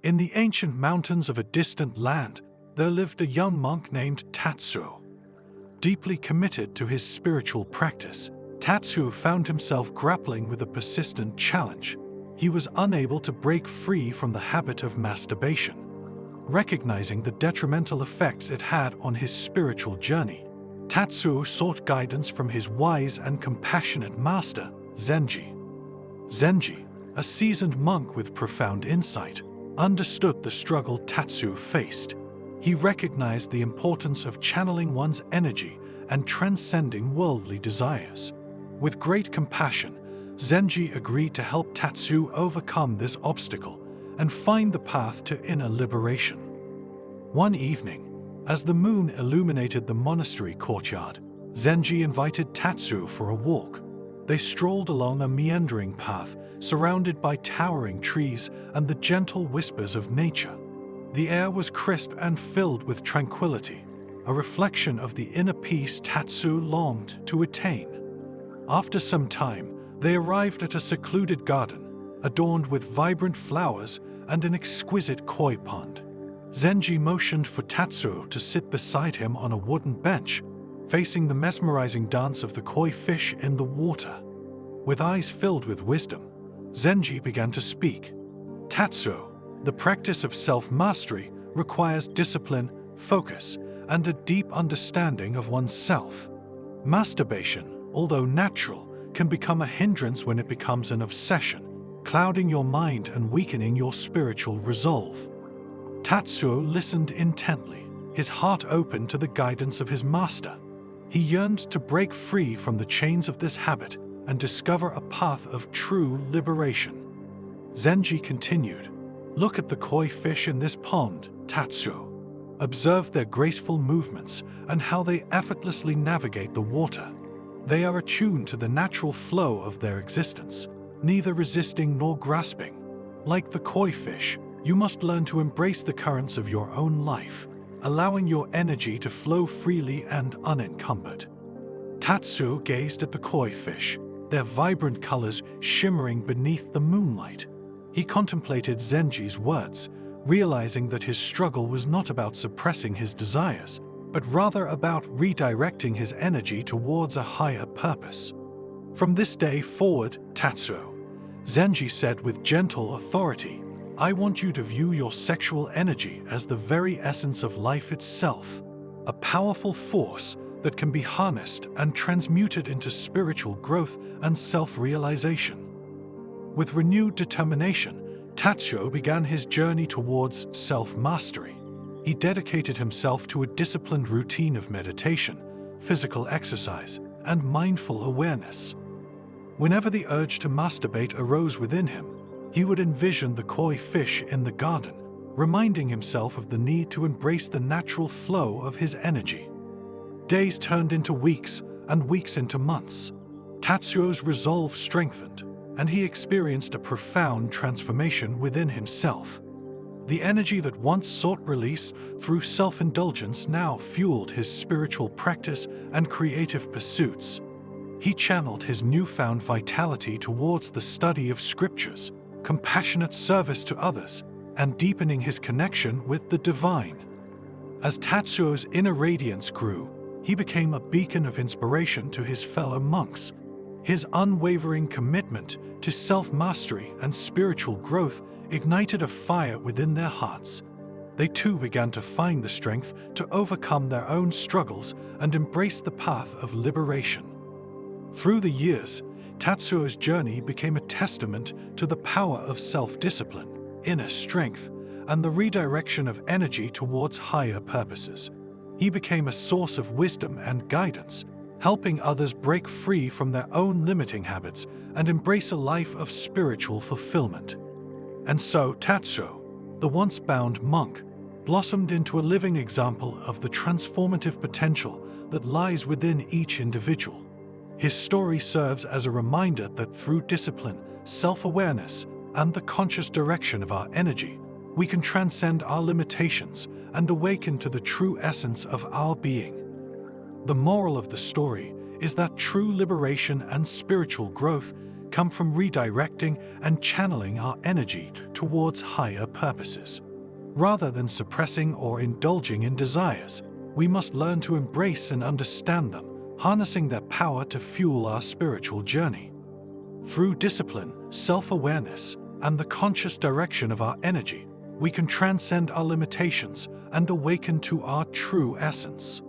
In the ancient mountains of a distant land, there lived a young monk named Tatsuo. Deeply committed to his spiritual practice, Tatsuo found himself grappling with a persistent challenge. He was unable to break free from the habit of masturbation. Recognizing the detrimental effects it had on his spiritual journey, Tatsuo sought guidance from his wise and compassionate master, Zenji. Zenji, a seasoned monk with profound insight, understood the struggle Tatsuo faced. He recognized the importance of channeling one's energy and transcending worldly desires. With great compassion, Zenji agreed to help Tatsuo overcome this obstacle and find the path to inner liberation. One evening, as the moon illuminated the monastery courtyard, Zenji invited Tatsuo for a walk. They strolled along a meandering path surrounded by towering trees and the gentle whispers of nature. The air was crisp and filled with tranquility, a reflection of the inner peace Tatsuo longed to attain. After some time, they arrived at a secluded garden, adorned with vibrant flowers and an exquisite koi pond. Zenji motioned for Tatsuo to sit beside him on a wooden bench, facing the mesmerizing dance of the koi fish in the water. With eyes filled with wisdom, Zenji began to speak. Tatsuo, the practice of self-mastery requires discipline, focus, and a deep understanding of oneself. Masturbation, although natural, can become a hindrance when it becomes an obsession, clouding your mind and weakening your spiritual resolve. Tatsuo listened intently, his heart open to the guidance of his master. He yearned to break free from the chains of this habit and discover a path of true liberation. Zenji continued, "Look at the koi fish in this pond, Tatsuo. Observe their graceful movements and how they effortlessly navigate the water. They are attuned to the natural flow of their existence, neither resisting nor grasping. Like the koi fish, you must learn to embrace the currents of your own life, allowing your energy to flow freely and unencumbered." Tatsuo gazed at the koi fish, their vibrant colors shimmering beneath the moonlight. He contemplated Zenji's words, realizing that his struggle was not about suppressing his desires, but rather about redirecting his energy towards a higher purpose. "From this day forward, Tatsuo," Zenji said with gentle authority, "I want you to view your sexual energy as the very essence of life itself, a powerful force that can be harnessed and transmuted into spiritual growth and self-realization." With renewed determination, Tatsuo began his journey towards self-mastery. He dedicated himself to a disciplined routine of meditation, physical exercise, and mindful awareness. Whenever the urge to masturbate arose within him, he would envision the koi fish in the garden, reminding himself of the need to embrace the natural flow of his energy. Days turned into weeks, and weeks into months. Tatsuo's resolve strengthened, and he experienced a profound transformation within himself. The energy that once sought release through self-indulgence now fueled his spiritual practice and creative pursuits. He channeled his newfound vitality towards the study of scriptures, compassionate service to others, and deepening his connection with the divine. As Tatsuo's inner radiance grew, he became a beacon of inspiration to his fellow monks. His unwavering commitment to self-mastery and spiritual growth ignited a fire within their hearts. They too began to find the strength to overcome their own struggles and embrace the path of liberation. Through the years, Tatsuo's journey became a testament to the power of self-discipline, inner strength, and the redirection of energy towards higher purposes. He became a source of wisdom and guidance, helping others break free from their own limiting habits and embrace a life of spiritual fulfillment. And so Tatsuo, the once-bound monk, blossomed into a living example of the transformative potential that lies within each individual. His story serves as a reminder that through discipline, self-awareness, and the conscious direction of our energy, we can transcend our limitations and awaken to the true essence of our being. The moral of the story is that true liberation and spiritual growth come from redirecting and channeling our energy towards higher purposes. Rather than suppressing or indulging in desires, we must learn to embrace and understand them, harnessing their power to fuel our spiritual journey. Through discipline, self-awareness, and the conscious direction of our energy, we can transcend our limitations and awaken to our true essence.